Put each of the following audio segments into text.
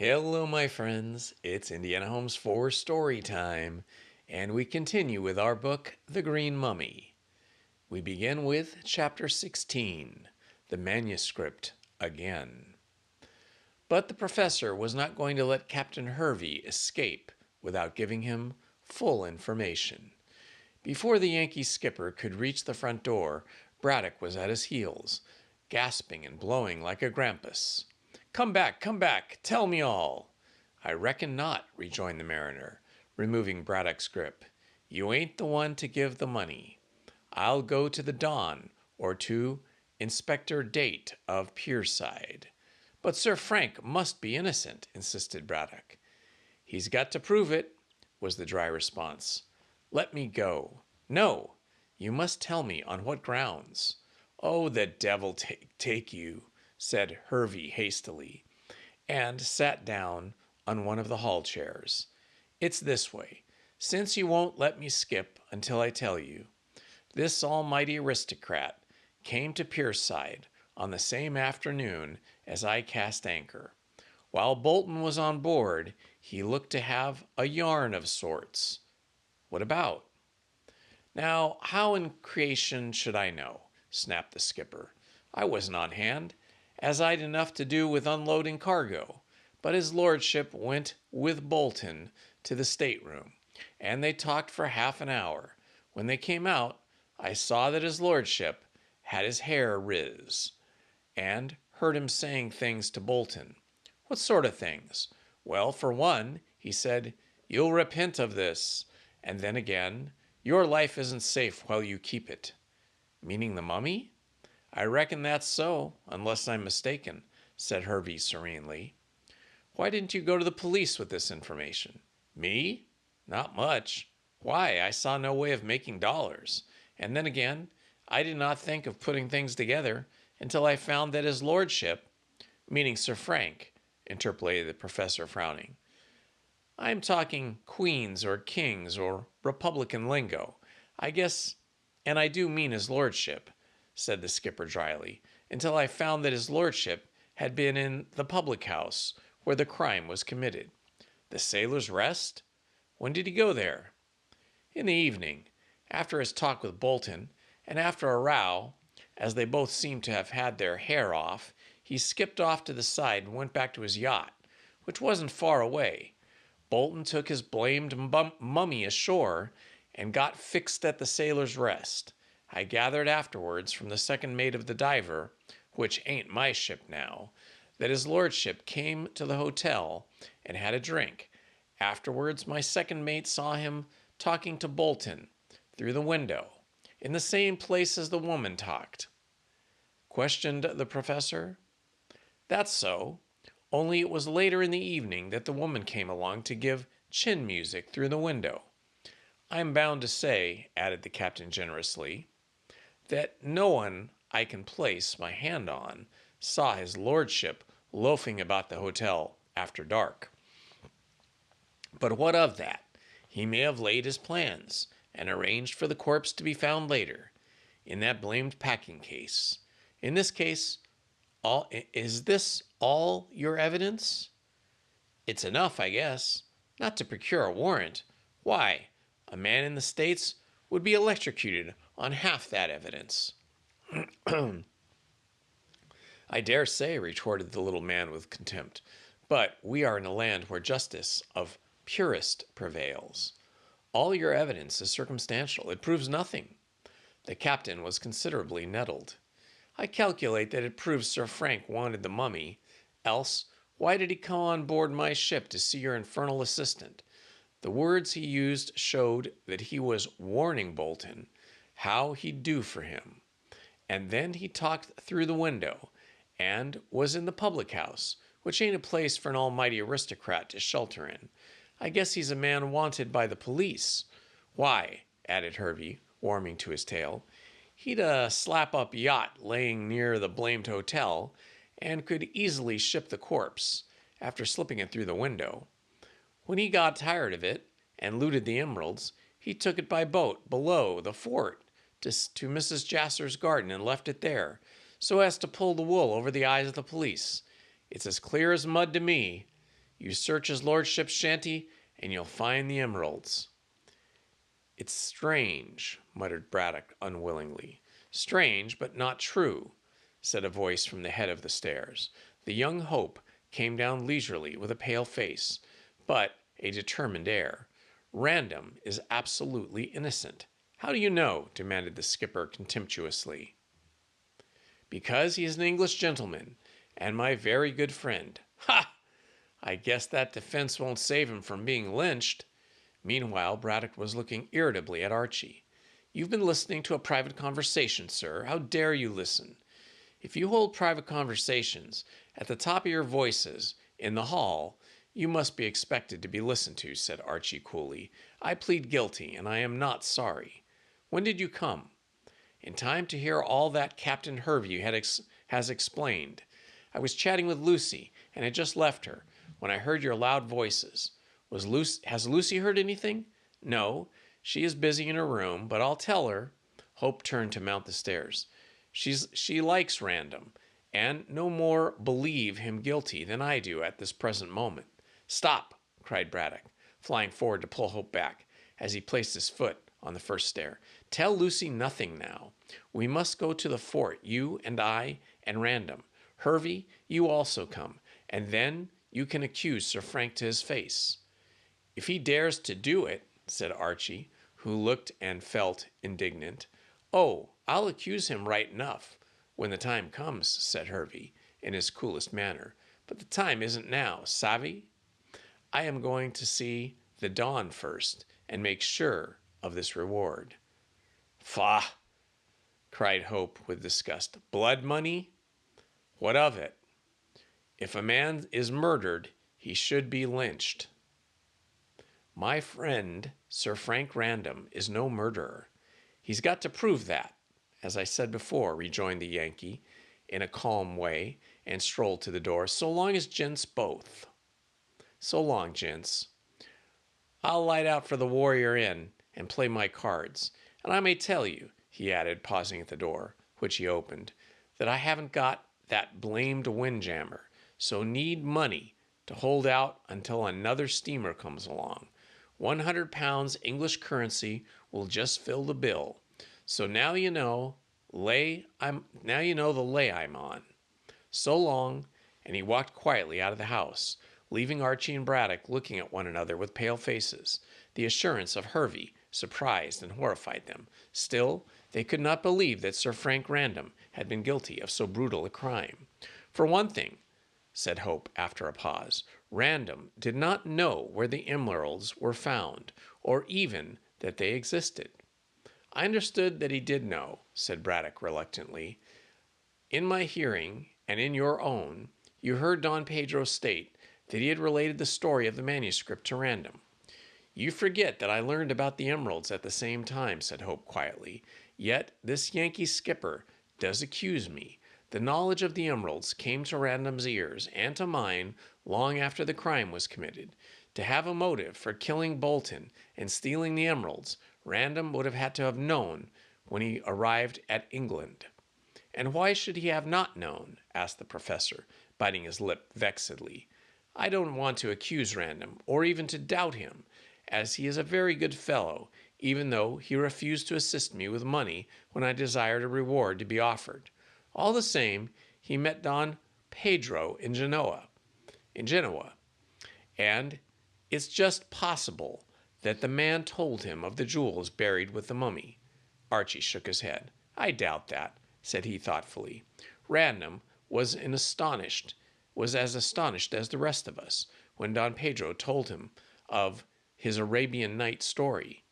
Hello, my friends. It's Indiana Homes 4 story time, and we continue with our book, The Green Mummy. We begin with Chapter 16, The Manuscript Again. But the professor was not going to let Captain Hervey escape without giving him full information. Before the Yankee skipper could reach the front door, Braddock was at his heels, gasping and blowing like a grampus. Come back, tell me all. I reckon not, rejoined the mariner, removing Braddock's grip. You ain't the one to give the money. I'll go to the Don or to Inspector Date of Pierside. But Sir Frank must be innocent, insisted Braddock. He's got to prove it, was the dry response. Let me go. No, you must tell me on what grounds. Oh, the devil take you, said Hervey hastily, and sat down on one of the hall chairs. It's this way. Since you won't let me skip until I tell you, this almighty aristocrat came to Pierside on the same afternoon as I cast anchor. While Bolton was on board, he looked to have a yarn of sorts. What about? Now, how in creation should I know? Snapped the skipper. I wasn't on hand, as I'd enough to do with unloading cargo. But his lordship went with Bolton to the stateroom, and they talked for half an hour. When they came out, I saw that his lordship had his hair riz, and heard him saying things to Bolton. What sort of things? Well, for one, he said, you'll repent of this. And then again, your life isn't safe while you keep it. Meaning the mummy? I reckon that's so, unless I'm mistaken, said Hervey serenely. Why didn't you go to the police with this information? Me? Not much. Why, I saw no way of making dollars. And then again, I did not think of putting things together until I found that his lordship, meaning Sir Frank, interpolated the professor, frowning. I'm talking queens or kings or Republican lingo. I guess, and I do mean his lordship, said the skipper dryly, until I found that his lordship had been in the public house where the crime was committed. The Sailor's Rest? When did he go there? In the evening, after his talk with Bolton, and after a row, as they both seemed to have had their hair off, he skipped off to the side and went back to his yacht, which wasn't far away. Bolton took his blamed mummy ashore and got fixed at the Sailor's Rest. I gathered afterwards from the second mate of the Diver, which ain't my ship now, that his lordship came to the hotel and had a drink. Afterwards, my second mate saw him talking to Bolton through the window, in the same place as the woman talked. Questioned the professor. That's so. Only it was later in the evening that the woman came along to give chin music through the window. I'm bound to say, added the captain generously, that no one I can place my hand on saw his lordship loafing about the hotel after dark. But what of that? He may have laid his plans and arranged for the corpse to be found later, in that blamed packing case. In this case, is this all your evidence? It's enough, I guess, not to procure a warrant. Why, a man in the States would be electrocuted on half that evidence. I dare say, retorted the little man with contempt, but we are in a land where justice of purest prevails. All your evidence is circumstantial. It proves nothing. The captain was considerably nettled. I calculate that it proves Sir Frank wanted the mummy. Else, why did he come on board my ship to see your infernal assistant? The words he used showed that he was warning Bolton how he'd do for him. And then he talked through the window and was in the public house, which ain't a place for an almighty aristocrat to shelter in. I guess he's a man wanted by the police. Why, added Hervey, warming to his tale, he'd a slap-up yacht laying near the blamed hotel and could easily ship the corpse after slipping it through the window. When he got tired of it and looted the emeralds, he took it by boat below the fort to Mrs. Jasser's garden and left it there, so as to pull the wool over the eyes of the police. It's as clear as mud to me. You search his lordship's shanty, and you'll find the emeralds." "It's strange," muttered Braddock unwillingly. "Strange, but not true," said a voice from the head of the stairs. The young Hope came down leisurely with a pale face, but a determined air. "Random is absolutely innocent." "How do you know?" demanded the skipper contemptuously. "Because he is an English gentleman, and my very good friend." "Ha! I guess that defense won't save him from being lynched." Meanwhile, Braddock was looking irritably at Archie. "You've been listening to a private conversation, sir. How dare you listen?" "If you hold private conversations at the top of your voices in the hall, you must be expected to be listened to," said Archie coolly. "I plead guilty, and I am not sorry. When did you come?" "In time to hear all that Captain Hervey has explained. I was chatting with Lucy, and had just left her, when I heard your loud voices. Has Lucy heard anything?" "No, she is busy in her room, but I'll tell her." Hope turned to mount the stairs. She likes Random, and no more believe him guilty than I do at this present moment." "Stop!" cried Braddock, flying forward to pull Hope back, as he placed his foot on the first stair. "Tell Lucy nothing now. We must go to the fort, you and I and Random. Hervey, you also come, and then you can accuse Sir Frank to his face." "If he dares to do it," said Archie, who looked and felt indignant. "Oh, I'll accuse him right enough, when the time comes," said Hervey, in his coolest manner. "But the time isn't now, savvy? I am going to see the dawn first, and make sure of this reward." "Faugh!" cried Hope with disgust. "Blood money? What of it? If a man is murdered, he should be lynched." "My friend, Sir Frank Random, is no murderer. He's got to prove that, as I said before," rejoined the Yankee in a calm way, and strolled to the door. "So long as gents both." "So long, gents. I'll light out for the Warrior Inn and play my cards. And I may tell you," he added, pausing at the door, which he opened, "that I haven't got that blamed windjammer, so need money to hold out until another steamer comes along. £100 English currency will just fill the bill. So now you know the lay I'm on. So long," and he walked quietly out of the house, leaving Archie and Braddock looking at one another with pale faces. The assurance of Hervey surprised and horrified them. Still, they could not believe that Sir Frank Random had been guilty of so brutal a crime. "For one thing," said Hope after a pause, "Random did not know where the emeralds were found, or even that they existed." "I understood that he did know," said Braddock reluctantly. "In my hearing, and in your own, you heard Don Pedro state that he had related the story of the manuscript to Random." "You forget that I learned about the emeralds at the same time," said Hope quietly. "Yet this Yankee skipper does accuse me. The knowledge of the emeralds came to Random's ears and to mine long after the crime was committed. To have a motive for killing Bolton and stealing the emeralds, Random would have had to have known when he arrived at England." "And why should he have not known?" asked the professor, biting his lip vexedly. "I don't want to accuse Random, or even to doubt him, as he is a very good fellow, even though he refused to assist me with money when I desired a reward to be offered. All the same, he met Don Pedro in Genoa, and it's just possible that the man told him of the jewels buried with the mummy." Archie shook his head. "I doubt that," said he thoughtfully. "Random was as astonished as the rest of us when Don Pedro told him of his Arabian Night story.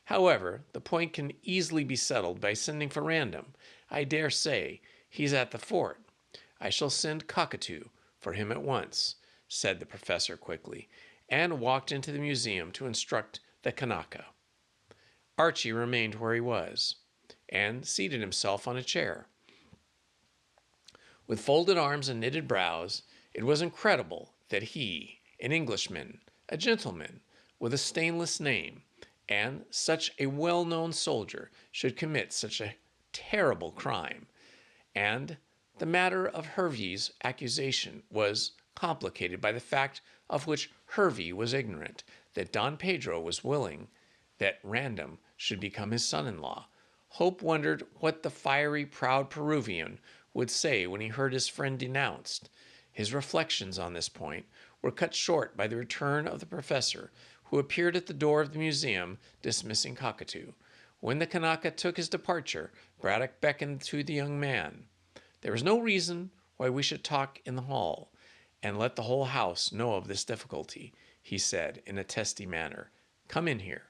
However, the point can easily be settled by sending for Random. I dare say he's at the fort." "I shall send Cockatoo for him at once," said the professor quickly, and walked into the museum to instruct the Kanaka. Archie remained where he was, and seated himself on a chair. With folded arms and knitted brows, it was incredible that he, an Englishman, a gentleman, with a stainless name, and such a well-known soldier, should commit such a terrible crime. And the matter of Hervey's accusation was complicated by the fact of which Hervey was ignorant, that Don Pedro was willing that Random should become his son-in-law. Hope wondered what the fiery, proud Peruvian would say when he heard his friend denounced. His reflections on this point were cut short by the return of the professor, who appeared at the door of the museum, dismissing Cockatoo. When the Kanaka took his departure, Braddock beckoned to the young man. "There is no reason why we should talk in the hall, and let the whole house know of this difficulty," he said in a testy manner. "Come in here."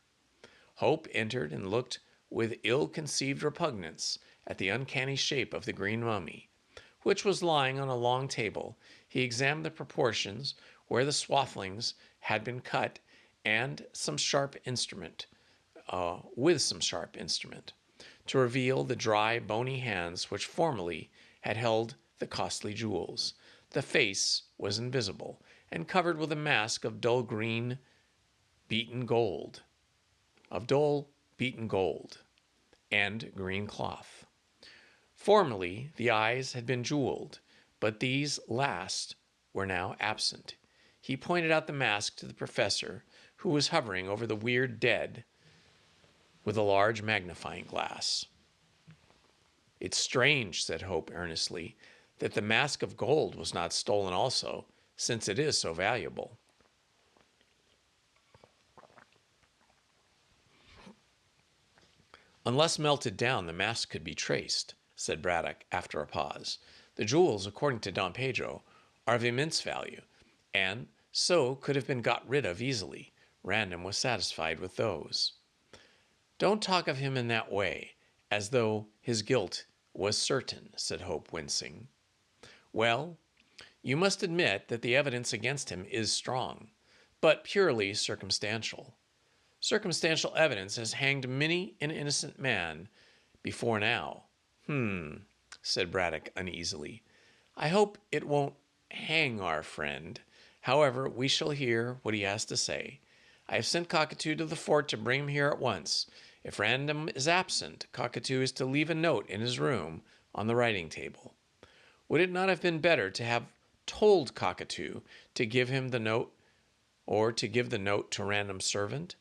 Hope entered and looked with ill-conceived repugnance at the uncanny shape of the green mummy, which was lying on a long table. He examined the proportions, where the swathings had been cut, and some sharp instrument, to reveal the dry, bony hands which formerly had held the costly jewels. The face was invisible, and covered with a mask of dull beaten gold, and green cloth. Formerly, the eyes had been jeweled, but these last were now absent. He pointed out the mask to the professor, who was hovering over the weird dead with a large magnifying glass. "It's strange," said Hope earnestly, "that the mask of gold was not stolen also, since it is so valuable." "Unless melted down, the mask could be traced," said Braddock after a pause. "The jewels, according to Don Pedro, are of immense value, and so could have been got rid of easily. Random was satisfied with those." "Don't talk of him in that way, as though his guilt was certain," said Hope, wincing. "Well, you must admit that the evidence against him is strong, but purely circumstantial. Circumstantial evidence has hanged many an innocent man before now." Said Braddock uneasily. "I hope it won't hang our friend. However, we shall hear what he has to say. I have sent Cockatoo to the fort to bring him here at once. If Random is absent, Cockatoo is to leave a note in his room on the writing table. Would it not have been better to have told Cockatoo to give him the note, or to give the note to Random's servant?"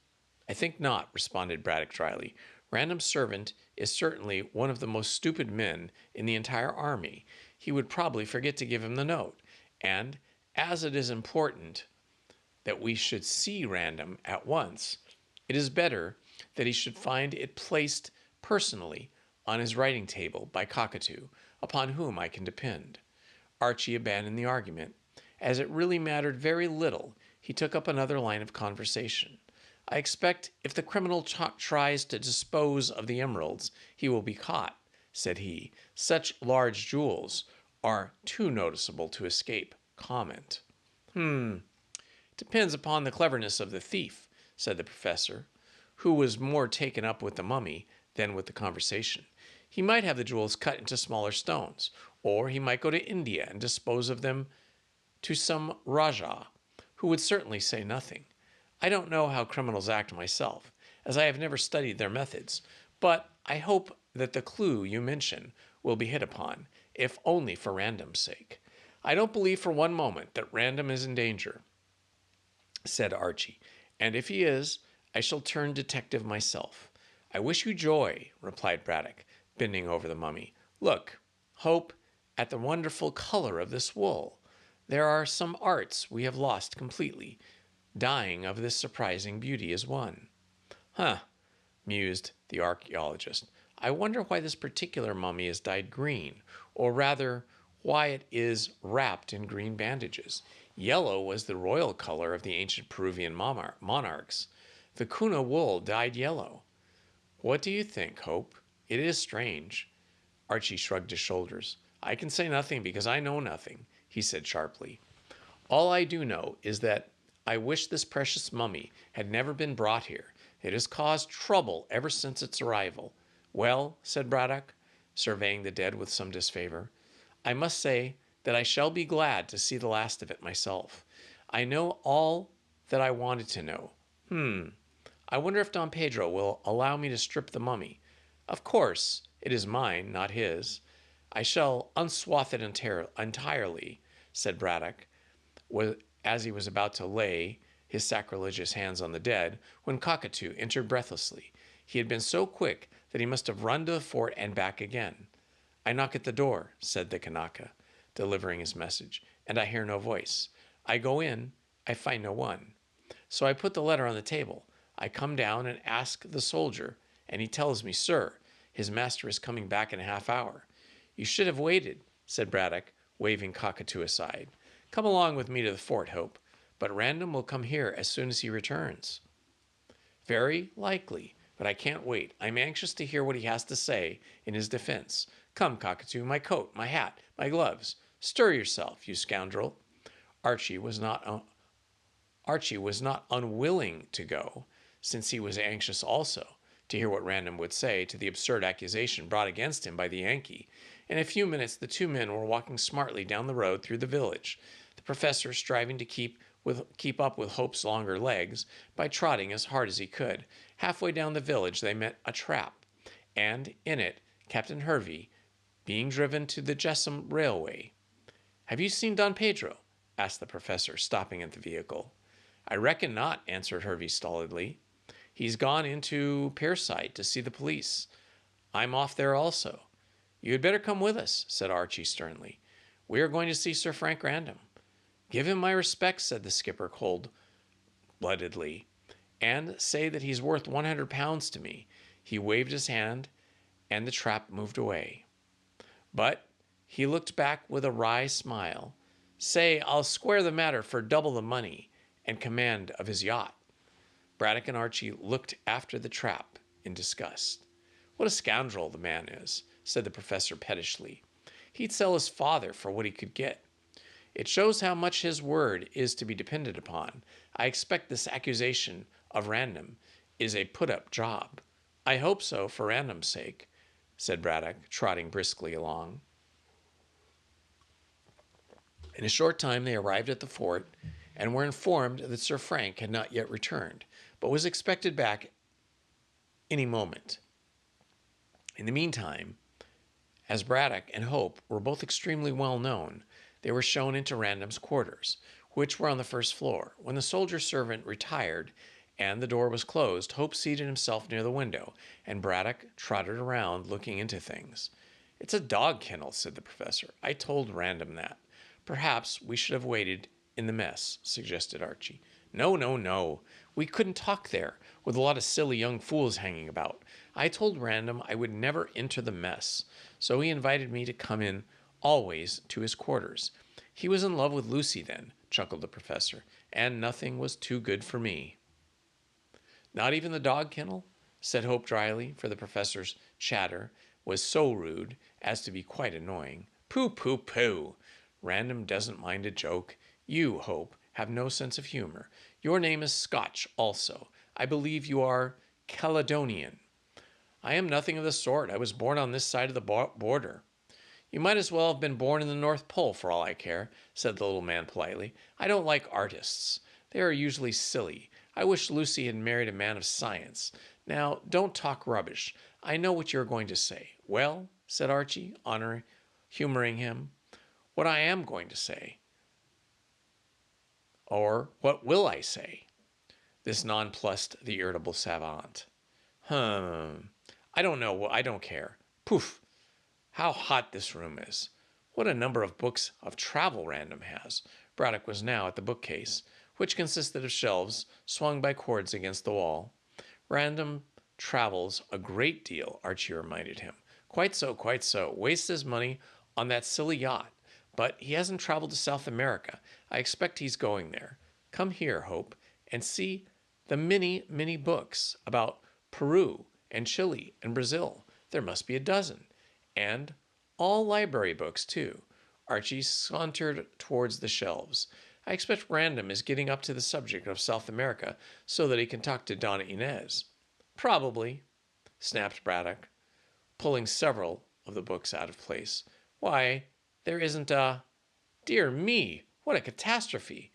"I think not," responded Braddock dryly. "Random's servant is certainly one of the most stupid men in the entire army. He would probably forget to give him the note, and as it is important that we should see Random at once, it is better that he should find it placed personally on his writing table by Cockatoo, upon whom I can depend." Archie abandoned the argument. As it really mattered very little, he took up another line of conversation. "I expect if the criminal tries to dispose of the emeralds, he will be caught," said he. "Such large jewels are too noticeable to escape comment." "Depends upon the cleverness of the thief," said the professor, who was more taken up with the mummy than with the conversation. "He might have the jewels cut into smaller stones, or he might go to India and dispose of them to some Rajah, who would certainly say nothing. I don't know how criminals act myself, as I have never studied their methods, but I hope that the clue you mention will be hit upon, if only for Random's sake." "I don't believe for one moment that Random is in danger," said Archie, "and if he is, I shall turn detective myself." "I wish you joy," replied Braddock, bending over the mummy. "Look, Hope, at the wonderful color of this wool. There are some arts we have lost completely. Dying of this surprising beauty is one." Mused the archaeologist. "I wonder why this particular mummy is dyed green, or rather, why it is wrapped in green bandages. Yellow was the royal color of the ancient Peruvian monarchs. Vicuna wool dyed yellow. What do you think, Hope? It is strange." Archie shrugged his shoulders. "I can say nothing because I know nothing," he said sharply. "All I do know is that I wish this precious mummy had never been brought here. It has caused trouble ever since its arrival." "Well," said Braddock, surveying the dead with some disfavor, "I must say that I shall be glad to see the last of it myself. I know all that I wanted to know. I wonder if Don Pedro will allow me to strip the mummy. Of course, it is mine, not his. I shall unswathe it entirely," said Braddock. was, as he was about to lay his sacrilegious hands on the dead, when Cockatoo entered breathlessly. He had been so quick that he must have run to the fort and back again. "I knock at the door," said the Kanaka, delivering his message, "and I hear no voice. I go in, I find no one. So I put the letter on the table. I come down and ask the soldier, and he tells me, 'Sir, his master is coming back in a half hour.'" "You should have waited," said Braddock, waving Cockatoo aside. "Come along with me to the fort, Hope, but Random will come here as soon as he returns." "Very likely, but I can't wait. I'm anxious to hear what he has to say in his defense. Come, Cockatoo, my coat, my hat, my gloves. Stir yourself, you scoundrel." Archie was not unwilling to go, since he was anxious also to hear what Random would say to the absurd accusation brought against him by the Yankee. In a few minutes the two men were walking smartly down the road through the village, the professor striving to keep up with Hope's longer legs by trotting as hard as he could. Halfway down the village they met a trap, and in it Captain Hervey, being driven to the Jessam Railway. "Have you seen Don Pedro?" asked the professor, stopping at the vehicle. "I reckon not," answered Hervey stolidly. "He's gone into Pierside to see the police. I'm off there also." "You had better come with us," said Archie sternly. "We are going to see Sir Frank Random." "Give him my respects," said the skipper cold-bloodedly, "and say that he's worth £100 to me." He waved his hand, and the trap moved away. But he looked back with a wry smile. "Say, I'll square the matter for double the money and command of his yacht." Braddock and Archie looked after the trap in disgust. "What a scoundrel the man is," said the professor pettishly. "He'd sell his father for what he could get. It shows how much his word is to be depended upon. I expect this accusation of Random is a put-up job." "I hope so, for Random's sake," said Braddock, trotting briskly along. In a short time they arrived at the fort and were informed that Sir Frank had not yet returned, but was expected back any moment. In the meantime, as Braddock and Hope were both extremely well known, they were shown into Random's quarters, which were on the first floor. When the soldier servant retired and the door was closed, Hope seated himself near the window, and Braddock trotted around looking into things. "It's a dog kennel," said the professor. "I told Random that." "Perhaps we should have waited in the mess," suggested Archie. "No, no, no. We couldn't talk there, with a lot of silly young fools hanging about. I told Random I would never enter the mess, so he invited me to come in always to his quarters. He was in love with Lucy then," chuckled the professor, "and nothing was too good for me." "Not even the dog kennel?" said Hope dryly, for the professor's chatter was so rude as to be quite annoying. "Pooh, pooh, pooh! Random doesn't mind a joke. You, Hope, have no sense of humor. Your name is Scotch also. I believe you are Caledonian." "I am nothing of the sort. I was born on this side of the border." "You might as well have been born in the North Pole for all I care," said the little man politely. "I don't like artists. They are usually silly. I wish Lucy had married a man of science. Now, don't talk rubbish. I know what you are going to say." "Well," said Archie, humoring him, "what I am going to say." "Or what will I say?" This nonplussed the irritable savant. I don't know. I don't care. Poof! How hot this room is. What a number of books of travel Random has." Braddock was now at the bookcase, which consisted of shelves swung by cords against the wall. "Random travels a great deal," Archie reminded him. "Quite so, quite so. Wastes his money on that silly yacht. But he hasn't traveled to South America. I expect he's going there. Come here, Hope, and see the many books about Peru and Chile and Brazil. There must be a dozen. And all library books, too." Archie sauntered towards the shelves. "I expect Random is getting up to the subject of South America so that he can talk to Donna Inez." "Probably," snapped Braddock, pulling several of the books out of place. "Why, there isn't a... Dear me, what a catastrophe!"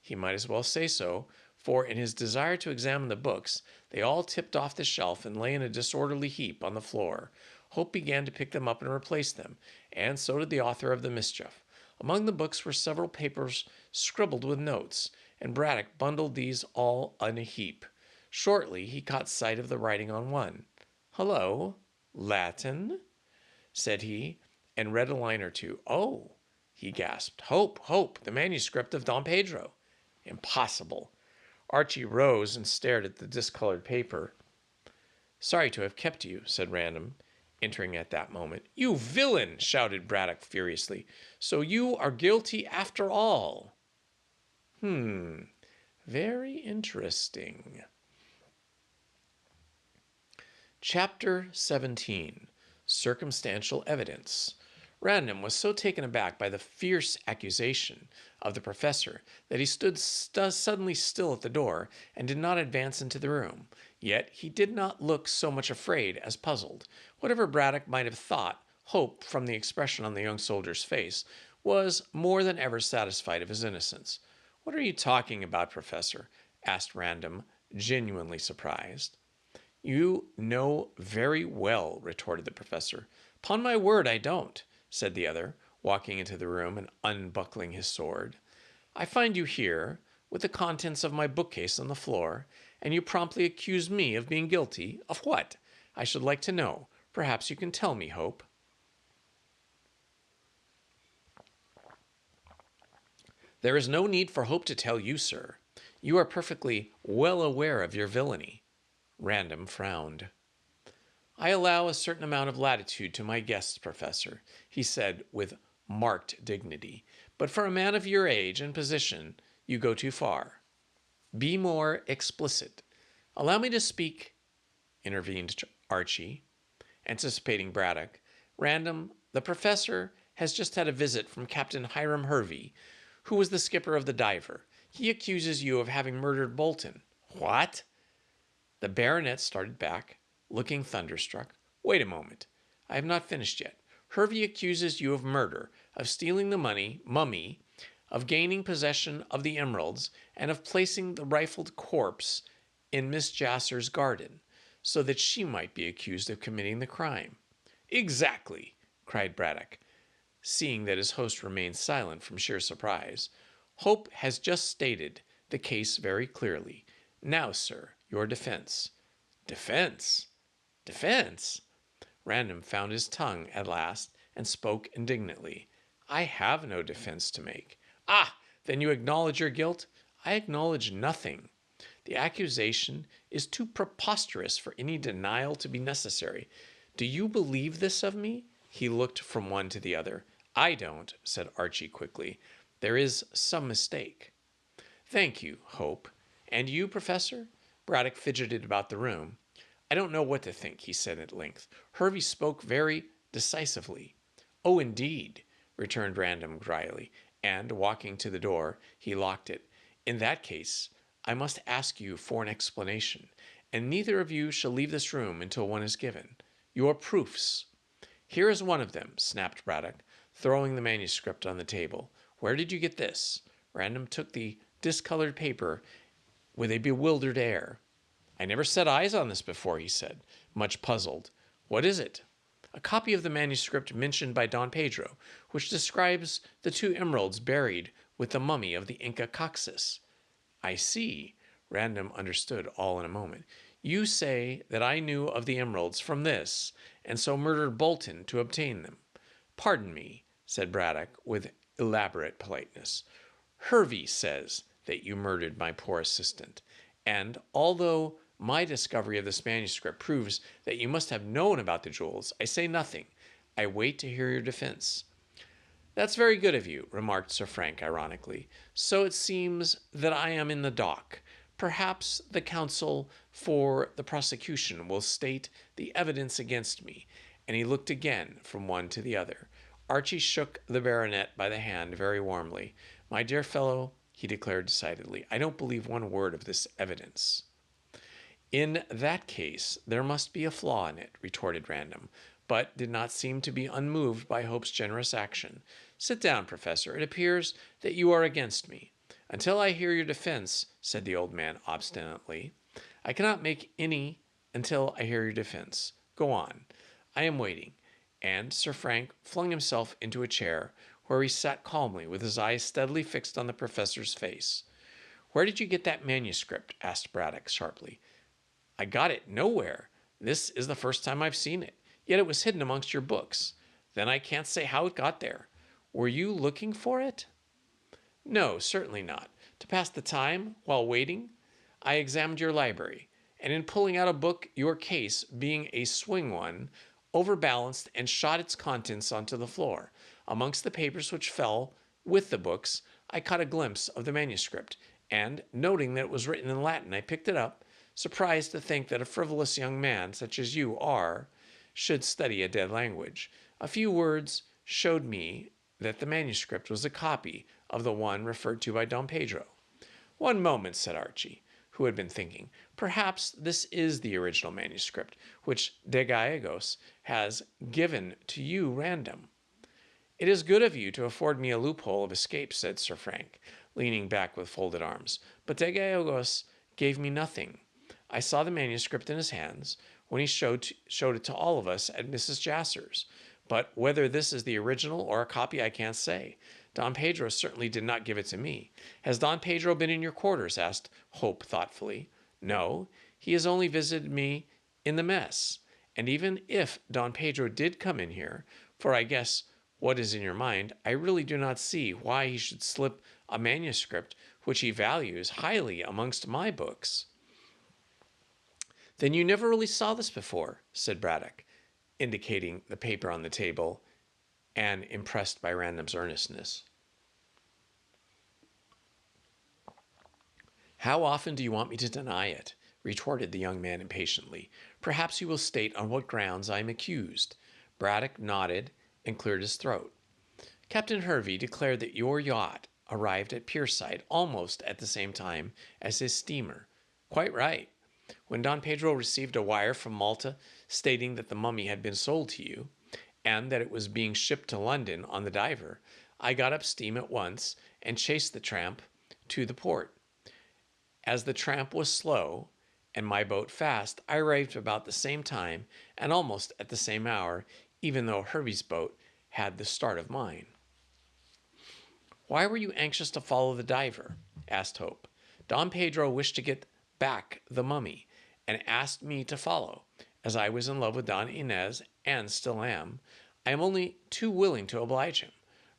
He might as well say so, for in his desire to examine the books, they all tipped off the shelf and lay in a disorderly heap on the floor. Hope began to pick them up and replace them, and so did the author of the mischief. Among the books were several papers scribbled with notes, and Braddock bundled these all in a heap. Shortly, he caught sight of the writing on one. "Hello, Latin," said he, and read a line or two. "Oh," he gasped. "Hope, Hope, the manuscript of Don Pedro." Impossible. Archie rose and stared at the discolored paper. "Sorry to have kept you," said Random, entering at that moment. "You villain!" shouted Braddock furiously. "So you are guilty after all." Very interesting. Chapter 17. Circumstantial Evidence. Random was so taken aback by the fierce accusation of the professor that he stood suddenly still at the door and did not advance into the room. Yet he did not look so much afraid as puzzled. Whatever Braddock might have thought, Hope, from the expression on the young soldier's face, was more than ever satisfied of his innocence. "What are you talking about, Professor?" asked Random, genuinely surprised. "You know very well," retorted the professor. "'Pon my word, I don't," said the other, walking into the room and unbuckling his sword. "I find you here, with the contents of my bookcase on the floor, and you promptly accuse me of being guilty of what? I should like to know. Perhaps you can tell me, Hope." "There is no need for Hope to tell you, sir. You are perfectly well aware of your villainy." Random frowned. "I allow a certain amount of latitude to my guests, Professor," he said with marked dignity. "But for a man of your age and position, you go too far. Be more explicit." "Allow me to speak," intervened Archie, anticipating Braddock. "Random, the professor has just had a visit from Captain Hiram Hervey, who was the skipper of the Diver. He accuses you of having murdered Bolton." "What?" The baronet started back, looking thunderstruck. "Wait a moment. I have not finished yet. Hervey accuses you of murder, of stealing the mummy, of gaining possession of the emeralds, and of placing the rifled corpse in Miss Jasser's garden, so that she might be accused of committing the crime." "Exactly," cried Braddock, seeing that his host remained silent from sheer surprise. "Hope has just stated the case very clearly. Now, sir, your defense." "Defense? Defense?" Random found his tongue at last and spoke indignantly. "I have no defense to make." "Ah, then you acknowledge your guilt?" "I acknowledge nothing. The accusation is too preposterous for any denial to be necessary. Do you believe this of me?" He looked from one to the other. "I don't," said Archie quickly. "There is some mistake." "Thank you, Hope. And you, Professor?" Braddock fidgeted about the room. "I don't know what to think," he said at length. "Hervey spoke very decisively." "Oh, indeed," returned Random dryly, and, walking to the door, he locked it. "In that case, I must ask you for an explanation, and neither of you shall leave this room until one is given. Your proofs." "Here is one of them," snapped Braddock, throwing the manuscript on the table. "Where did you get this?" Random took the discolored paper with a bewildered air. "I never set eyes on this before," he said, much puzzled. "What is it?" "A copy of the manuscript mentioned by Don Pedro, which describes the 2 emeralds buried with the mummy of the Inca Coxus." "I see." Random understood all in a moment. "You say that I knew of the emeralds from this, and so murdered Bolton to obtain them." "Pardon me," said Braddock with elaborate politeness. "Hervey says that you murdered my poor assistant, and although my discovery of this manuscript proves that you must have known about the jewels, I say nothing. I wait to hear your defense." "That's very good of you," remarked Sir Frank ironically. "So it seems that I am in the dock. Perhaps the counsel for the prosecution will state the evidence against me," and he looked again from one to the other. Archie shook the baronet by the hand very warmly. "My dear fellow," he declared decidedly, "I don't believe one word of this evidence." "In that case, there must be a flaw in it," retorted Random, but did not seem to be unmoved by Hope's generous action. "Sit down, Professor. It appears that you are against me." "Until I hear your defense," said the old man obstinately. "I cannot make any until I hear your defense. Go on. I am waiting." And Sir Frank flung himself into a chair where he sat calmly with his eyes steadily fixed on the professor's face. "Where did you get that manuscript?" asked Braddock sharply. "I got it nowhere. This is the first time I've seen it, yet it was hidden amongst your books. Then I can't say how it got there. Were you looking for it?" "No, certainly not. To pass the time while waiting, I examined your library, and in pulling out a book, your case, being a swing one, overbalanced and shot its contents onto the floor. Amongst the papers which fell with the books, I caught a glimpse of the manuscript, and, noting that it was written in Latin, I picked it up, surprised to think that a frivolous young man, such as you are, should study a dead language. A few words showed me that the manuscript was a copy of the one referred to by Don Pedro." "One moment," said Archie, who had been thinking. "Perhaps this is the original manuscript, which De Gallegos has given to you random." "It is good of you to afford me a loophole of escape," said Sir Frank, leaning back with folded arms. "But De Gallegos gave me nothing. I saw the manuscript in his hands when he showed it to all of us at Mrs. Jasser's. But whether this is the original or a copy, I can't say. Don Pedro certainly did not give it to me." "Has Don Pedro been in your quarters?" asked Hope thoughtfully. "No, he has only visited me in the mess. And even if Don Pedro did come in here, for I guess what is in your mind, I really do not see why he should slip a manuscript which he values highly amongst my books." "Then you never really saw this before," said Braddock, indicating the paper on the table, and impressed by Random's earnestness. "How often do you want me to deny it?" retorted the young man impatiently. "Perhaps you will state on what grounds I am accused." Braddock nodded and cleared his throat. "Captain Hervey declared that your yacht arrived at Pierside almost at the same time as his steamer." "Quite right. When Don Pedro received a wire from Malta stating that the mummy had been sold to you, and that it was being shipped to London on the Diver, I got up steam at once and chased the tramp to the port. As the tramp was slow and my boat fast, I arrived about the same time and almost at the same hour, even though Hervey's boat had the start of mine." "Why were you anxious to follow the Diver?" asked Hope. "Don Pedro wished to get back the mummy and asked me to follow. As I was in love with Donna Inez, and still am, I am only too willing to oblige him."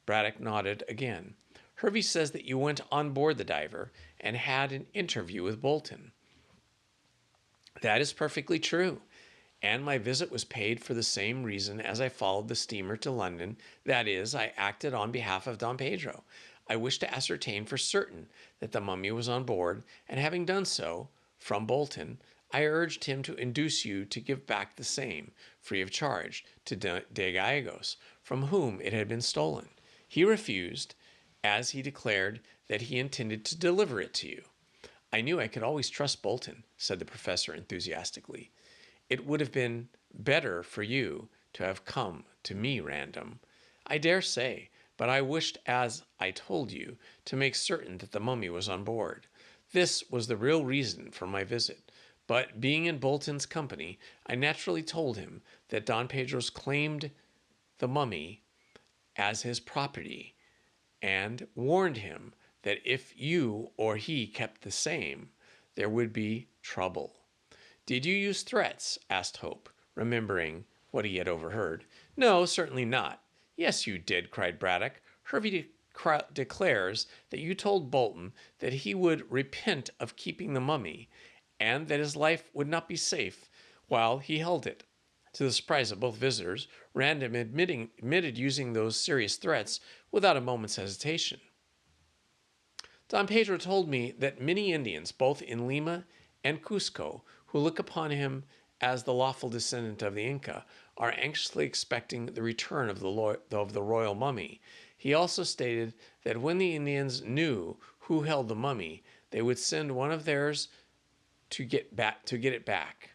Braddock nodded again. "Hervey says that you went on board the Diver and had an interview with Bolton." "That is perfectly true. And my visit was paid for the same reason as I followed the steamer to London. That is, I acted on behalf of Don Pedro. I wished to ascertain for certain that the mummy was on board, and having done so, from Bolton, I urged him to induce you to give back the same, free of charge, to De Gallegos, from whom it had been stolen. He refused, as he declared that he intended to deliver it to you." "I knew I could always trust Bolton," said the professor enthusiastically. "It would have been better for you to have come to me, Random." "I dare say, but I wished, as I told you, to make certain that the mummy was on board. This was the real reason for my visit. But being in Bolton's company, I naturally told him that Don Pedro's claimed the mummy as his property, and warned him that if you or he kept the same, there would be trouble." "Did you use threats?" asked Hope, remembering what he had overheard. "No, certainly not." "Yes, you did," cried Braddock. "Hervey declares that you told Bolton that he would repent of keeping the mummy, and that his life would not be safe while he held it." To the surprise of both visitors, Random admitted using those serious threats without a moment's hesitation. "Don Pedro told me that many Indians, both in Lima and Cusco, who look upon him as the lawful descendant of the Inca, are anxiously expecting the return of the royal mummy. He also stated that when the Indians knew who held the mummy, they would send one of theirs to get it back.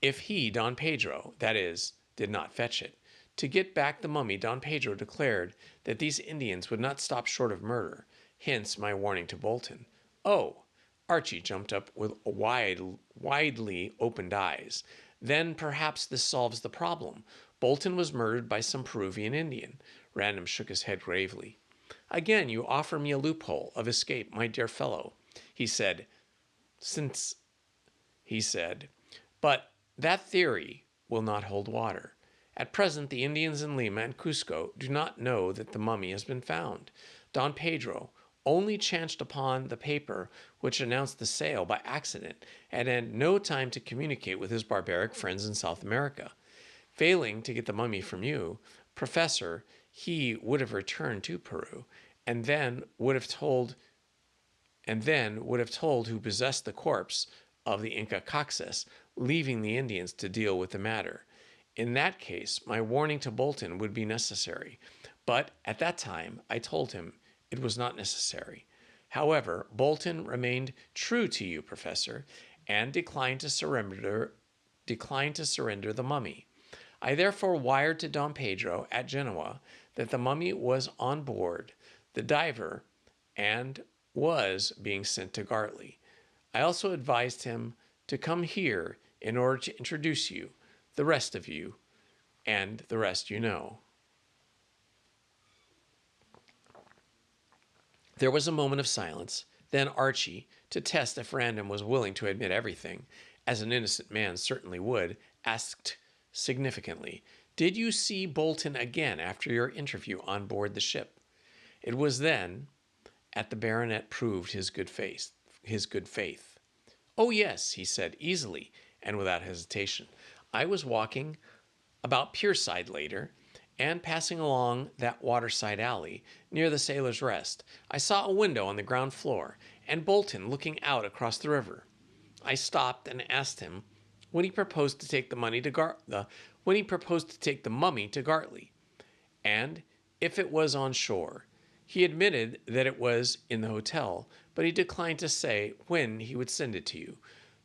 If he, Don Pedro, that is, did not fetch it. To get back the mummy, Don Pedro declared that these Indians would not stop short of murder. Hence my warning to Bolton." "Oh!" Archie jumped up with widely opened eyes. "Then perhaps this solves the problem. Bolton was murdered by some Peruvian Indian. Random shook his head gravely. Again, you offer me a loophole of escape, my dear fellow, he said. He said, but that theory will not hold water. At present, the Indians in Lima and Cusco do not know that the mummy has been found. Don Pedro only chanced upon the paper which announced the sale by accident and had no time to communicate with his barbaric friends in South America. Failing to get the mummy from you, Professor, he would have returned to Peru and then would have told who possessed the corpse of the Inca Coxus, leaving the Indians to deal with the matter. In that case, my warning to Bolton would be necessary, but at that time I told him it was not necessary. However, Bolton remained true to you, Professor, and declined to surrender the mummy. I therefore wired to Don Pedro at Genoa that the mummy was on board the diver and was being sent to Gartley. I also advised him to come here in order to introduce you, the rest of you, and the rest you know. There was a moment of silence. Then Archie, to test if Random was willing to admit everything, as an innocent man certainly would, asked significantly, "Did you see Bolton again after your interview on board the ship?" It was then that the baronet proved his good faith. "Oh, yes," he said, easily and without hesitation. "I was walking about Pierside later, and passing along that waterside alley near the Sailor's Rest, I saw a window on the ground floor, and Bolton looking out across the river. I stopped and asked him when he proposed to take the mummy to Gartley, and if it was on shore. He admitted that it was in the hotel, but he declined to say when he would send it to you.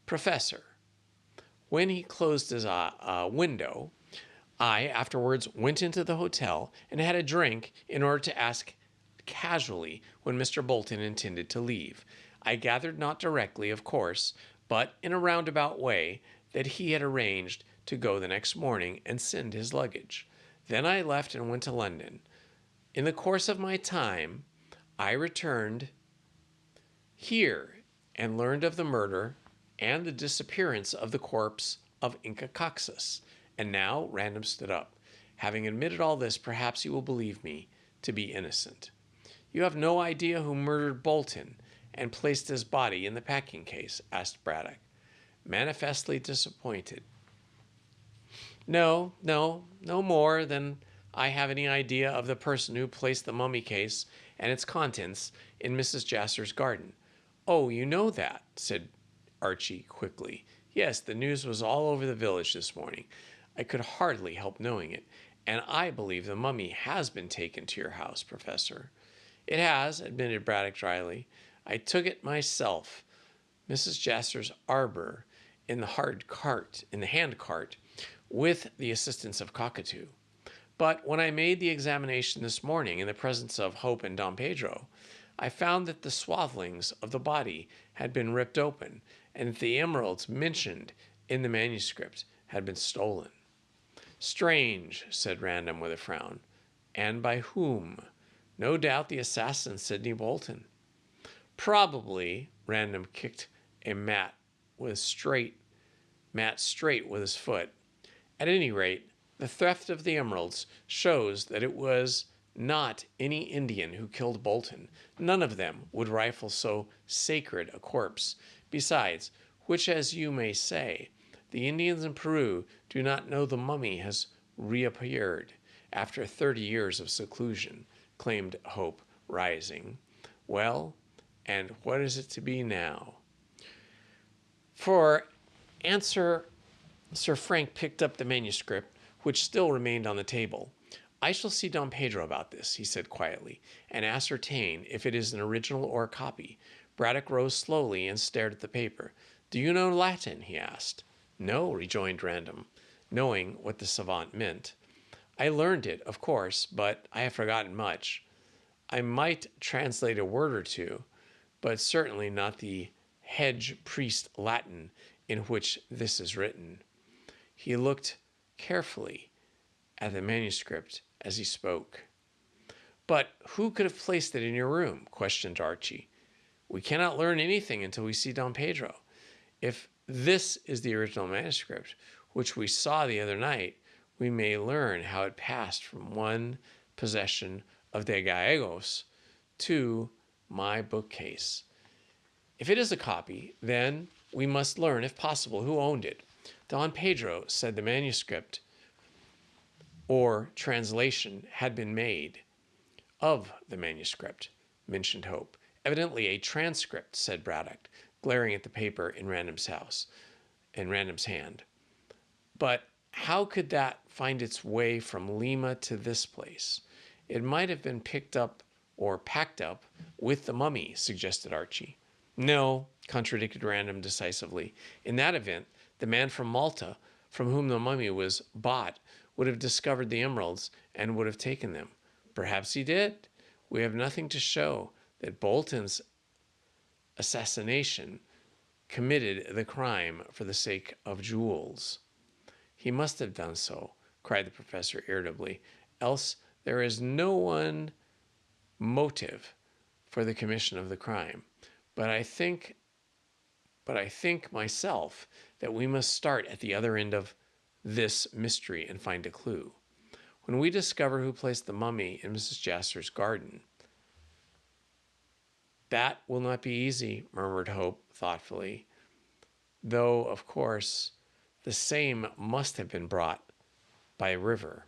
Professor, when he closed his window, I afterwards went into the hotel and had a drink in order to ask casually when Mr. Bolton intended to leave. I gathered not directly, of course, but in a roundabout way, that he had arranged to go the next morning and send his luggage. Then I left and went to London. In the course of my time, I returned here and learned of the murder and the disappearance of the corpse of Inca Coxus. And now," Random stood up, "having admitted all this, perhaps you will believe me to be innocent. You have no idea who murdered Bolton and placed his body in the packing case?" asked Braddock, manifestly disappointed. No more than I have any idea of the person who placed the mummy case and its contents in Mrs. Jasser's garden." "Oh, you know that," said Archie quickly. "Yes, the news was all over the village this morning. I could hardly help knowing it, and I believe the mummy has been taken to your house, Professor." "It has," admitted Braddock dryly. "I took it myself, Mrs. Jasser's arbor, in the hand cart, with the assistance of Cockatoo. But when I made the examination this morning in the presence of Hope and Don Pedro, I found that the swaddlings of the body had been ripped open, and that the emeralds mentioned in the manuscript had been stolen." "Strange," said Random with a frown. "And by whom?" "No doubt the assassin, Sidney Bolton." "Probably." Random kicked a mat straight with his foot. "At any rate, the theft of the emeralds shows that it was not any Indian who killed Bolton. None of them would rifle so sacred a corpse. Besides which, as you may say, the Indians in Peru do not know the mummy has reappeared after 30 years of seclusion," claimed Hope, rising. "Well, and what is it to be now?" For answer, Sir Frank picked up the manuscript, which still remained on the table. "I shall see Don Pedro about this," he said quietly, "and ascertain if it is an original or a copy." Braddock rose slowly and stared at the paper. "Do you know Latin?" he asked. "No," rejoined Random, knowing what the savant meant. "I learned it, of course, but I have forgotten much. I might translate a word or two, but certainly not the hedge priest Latin in which this is written." He looked carefully at the manuscript as he spoke. But who could have placed it in your room? Questioned Archie. We cannot learn anything until we see Don Pedro. If this is the original manuscript, which we saw the other night, we may learn how it passed from one possession of de Gallegos to my bookcase. If it is a copy, then we must learn, if possible, who owned it. Don Pedro said the manuscript or translation had been made of the manuscript, mentioned Hope. Evidently a transcript, said Braddock, glaring at the paper in Random's hand. But how could that find its way from Lima to this place? It might have been picked up or packed up with the mummy, suggested Archie. No, contradicted Random decisively. In that event, the man from Malta, from whom the mummy was bought, would have discovered the emeralds and would have taken them. Perhaps he did. We have nothing to show that Bolton's assassination committed the crime for the sake of jewels. He must have done so, cried the professor irritably, else there is no one motive for the commission of the crime. But I think myself that we must start at the other end of this mystery and find a clue. When we discover who placed the mummy in Mrs. Jasper's garden. That will not be easy, murmured Hope thoughtfully, though, of course, the same must have been brought by a river.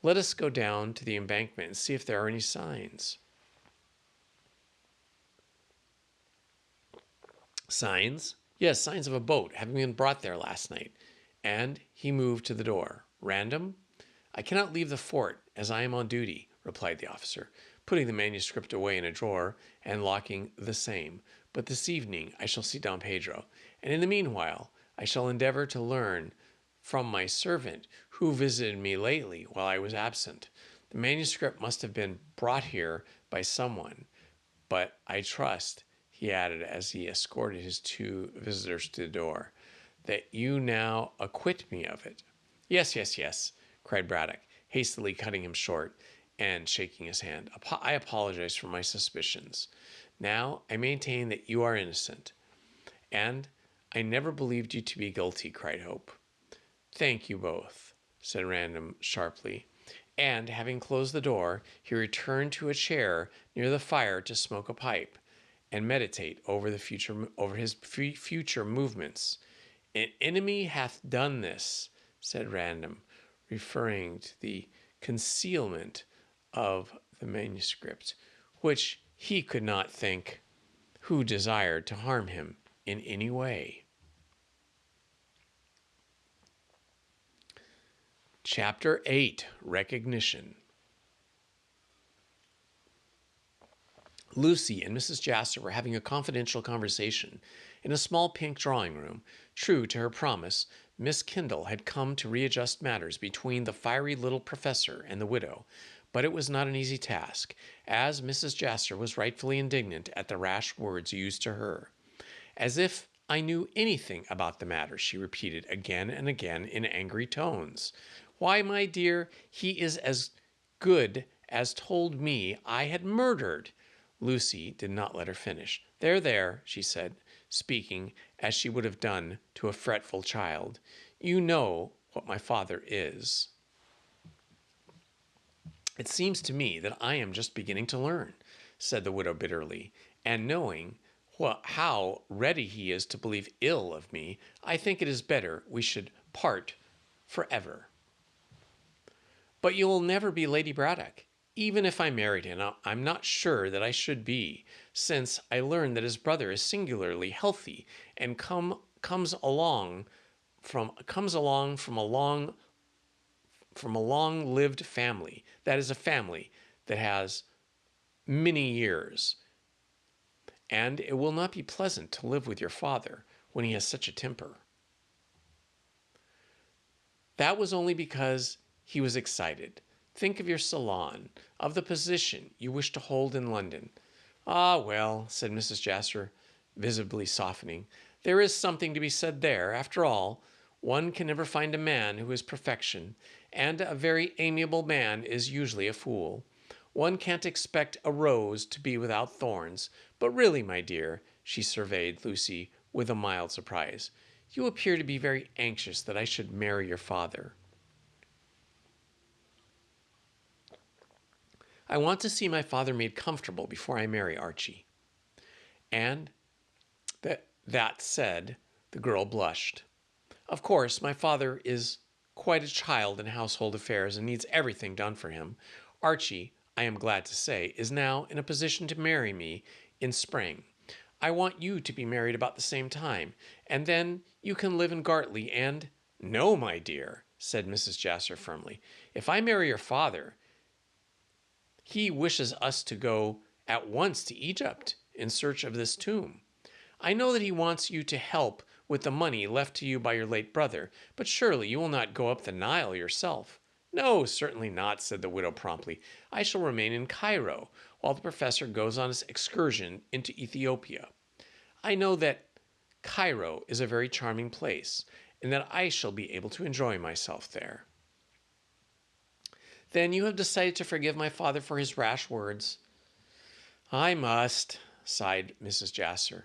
Let us go down to the embankment and see if there are any signs. Signs? Yes, signs of a boat having been brought there last night. And he moved to the door. Random? I cannot leave the fort, as I am on duty, replied the officer, putting the manuscript away in a drawer and locking the same. But this evening I shall see Don Pedro, and in the meanwhile I shall endeavor to learn from my servant who visited me lately while I was absent. The manuscript must have been brought here by someone, but I trust, he added as he escorted his two visitors to the door, that you now acquit me of it. Yes, cried Braddock, hastily cutting him short and shaking his hand. I apologize for my suspicions. Now I maintain that you are innocent. And I never believed you to be guilty, cried Hope. Thank you both, said Random sharply. And having closed the door, he returned to a chair near the fire to smoke a pipe and meditate over his future movements. An enemy hath done this, said Random, referring to the concealment of the manuscript, which he could not think who desired to harm him in any way. Chapter 8, Recognition. Lucy and Mrs. Jasper were having a confidential conversation in a small pink drawing room. True to her promise, Miss Kendall had come to readjust matters between the fiery little professor and the widow, but it was not an easy task, as Mrs. Jasper was rightfully indignant at the rash words used to her. As if I knew anything about the matter, she repeated again and again in angry tones. Why, my dear, he is as good as told me I had murdered. Lucy did not let her finish. There, she said, speaking as she would have done to a fretful child. You know what my father is. It seems to me that I am just beginning to learn, said the widow bitterly, and knowing how ready he is to believe ill of me, I think it is better we should part forever. But you will never be Lady Braddock. Even if I married him, I'm not sure that I should be, since I learned that his brother is singularly healthy and comes along from a long-lived family. That is a family that has many years. And it will not be pleasant to live with your father when he has such a temper. That was only because he was excited. Think of your salon, of the position you wish to hold in London. Ah, well, said Mrs. Jasper, visibly softening, there is something to be said there. After all, one can never find a man who is perfection, and a very amiable man is usually a fool. One can't expect a rose to be without thorns. But really, my dear, she surveyed Lucy with a mild surprise, you appear to be very anxious that I should marry your father. I want to see my father made comfortable before I marry Archie. And that said, the girl blushed. Of course, my father is quite a child in household affairs and needs everything done for him. Archie, I am glad to say, is now in a position to marry me in spring. I want you to be married about the same time, and then you can live in Gartley and... No, my dear, said Mrs. Jasser firmly. If I marry your father, he wishes us to go at once to Egypt in search of this tomb. I know that he wants you to help with the money left to you by your late brother, but surely you will not go up the Nile yourself. No, certainly not, said the widow promptly. I shall remain in Cairo while the professor goes on his excursion into Ethiopia. I know that Cairo is a very charming place, and that I shall be able to enjoy myself there. Then you have decided to forgive my father for his rash words? I must, sighed Mrs. Jasser.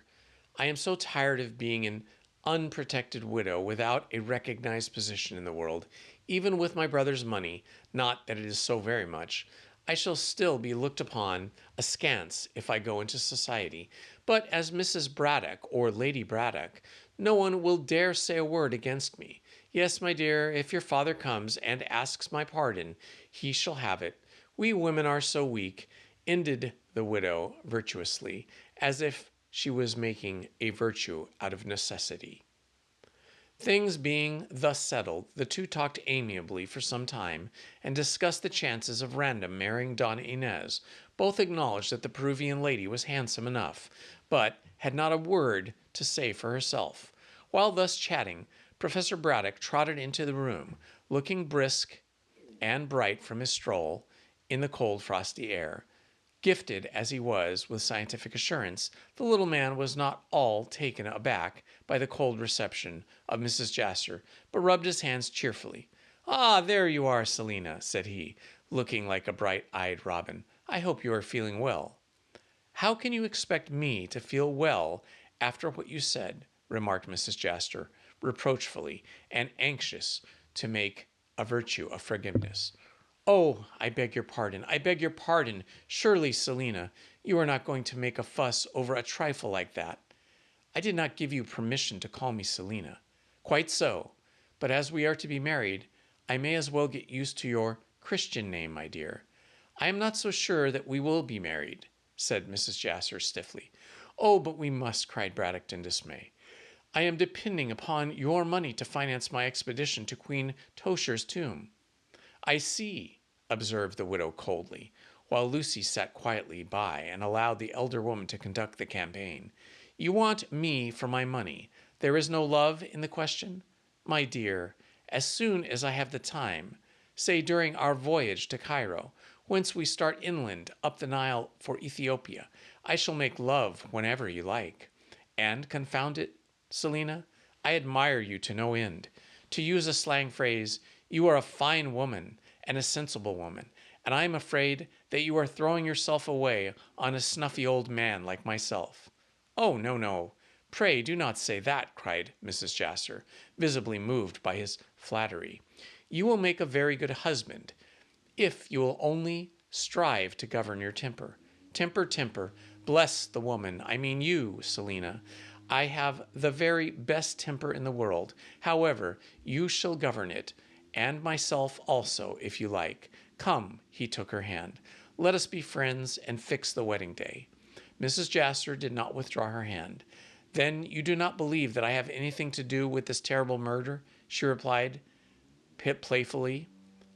I am so tired of being an unprotected widow without a recognized position in the world. Even with my brother's money, not that it is so very much, I shall still be looked upon askance if I go into society. But as Mrs. Braddock or Lady Braddock, no one will dare say a word against me. Yes, my dear, if your father comes and asks my pardon, he shall have it. We women are so weak, ended the widow virtuously, as if she was making a virtue out of necessity. Things being thus settled, the two talked amiably for some time and discussed the chances of Random marrying Donna Inez. Both acknowledged that the Peruvian lady was handsome enough, but had not a word to say for herself. While thus chatting, Professor Braddock trotted into the room, looking brisk and bright from his stroll in the cold, frosty air. Gifted as he was with scientific assurance, the little man was not all taken aback by the cold reception of Mrs. Jasser, but rubbed his hands cheerfully. Ah, there you are, Selina, said he, looking like a bright-eyed robin. I hope you are feeling well. How can you expect me to feel well after what you said? Remarked Mrs. Jasser, reproachfully, and anxious to make a virtue of forgiveness. Oh, I beg your pardon. I beg your pardon. Surely, Selina, you are not going to make a fuss over a trifle like that. I did not give you permission to call me Selina. Quite so. But as we are to be married, I may as well get used to your Christian name, my dear. I am not so sure that we will be married, said Mrs. Jasser stiffly. Oh, but we must, cried Braddock in dismay. I am depending upon your money to finance my expedition to Queen Tosher's tomb. I see, observed the widow coldly, while Lucy sat quietly by and allowed the elder woman to conduct the campaign. You want me for my money. There is no love in the question? My dear, as soon as I have the time, say during our voyage to Cairo, whence we start inland up the Nile for Ethiopia, I shall make love whenever you like. And, confound it, Selina, I admire you to no end. To use a slang phrase, you are a fine woman and a sensible woman, and I am afraid that you are throwing yourself away on a snuffy old man like myself. Oh, no, no. Pray do not say that, cried Mrs. Jasser, visibly moved by his flattery. You will make a very good husband, if you will only strive to govern your temper. Temper, temper. Bless the woman, I mean you, Selina. I have the very best temper in the world. However, you shall govern it, and myself also, if you like. Come, he took her hand. Let us be friends and fix the wedding day. Mrs. Jasser did not withdraw her hand. Then you do not believe that I have anything to do with this terrible murder? She replied, playfully.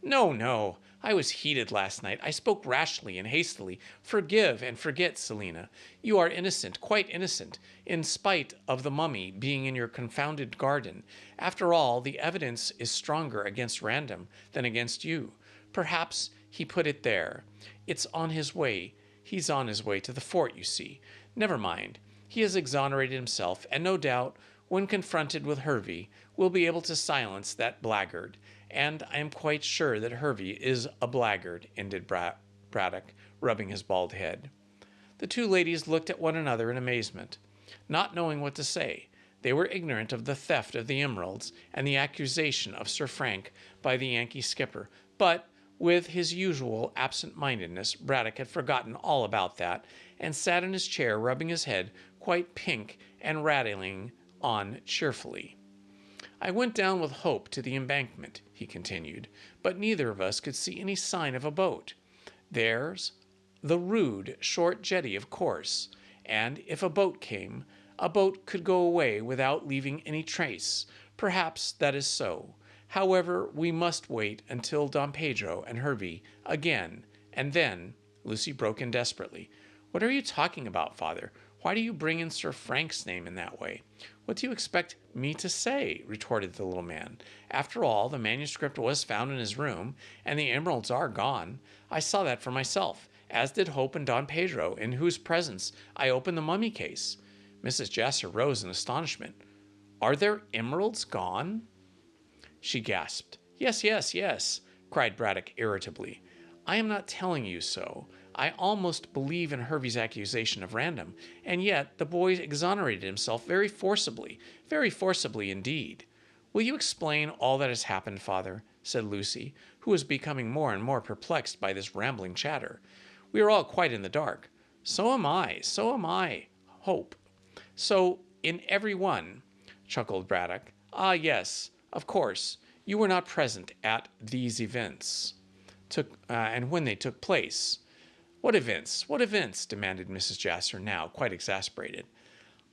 No, no. I was heated last night. I spoke rashly and hastily. Forgive and forget, Selina. You are innocent, quite innocent, in spite of the mummy being in your confounded garden. After all, the evidence is stronger against Random than against you. Perhaps he put it there. It's on his way. He's on his way to the fort, you see. Never mind. He has exonerated himself, and no doubt, when confronted with Hervey, will be able to silence that blackguard. And I am quite sure that Hervey is a blackguard, ended Braddock, rubbing his bald head. The two ladies looked at one another in amazement, not knowing what to say. They were ignorant of the theft of the emeralds and the accusation of Sir Frank by the Yankee skipper, but with his usual absent-mindedness, Braddock had forgotten all about that and sat in his chair rubbing his head, quite pink and rattling on cheerfully. I went down with Hope to the embankment, he continued, but neither of us could see any sign of a boat. There's the rude, short jetty, of course, and if a boat came, a boat could go away without leaving any trace. Perhaps that is so. However, we must wait until Don Pedro and Hervey again, and then— Lucy broke in desperately. What are you talking about, Father? Why do you bring in Sir Frank's name in that way? What do you expect me to say? Retorted the little man. After all, the manuscript was found in his room, and the emeralds are gone. I saw that for myself, as did Hope and Don Pedro, in whose presence I opened the mummy case. Mrs. Jasser rose in astonishment. Are their emeralds gone? She gasped. Yes, yes, yes, cried Braddock irritably. I am not telling you so. I almost believe in Hervey's accusation of random, and yet the boy exonerated himself very forcibly indeed. Will you explain all that has happened, Father? Said Lucy, who was becoming more and more perplexed by this rambling chatter. We are all quite in the dark. So am I, Hope. So, in every one, chuckled Braddock. Ah, yes, of course, you were not present at these events, and when they took place. What events? What events? Demanded Mrs. Jasser, now quite exasperated.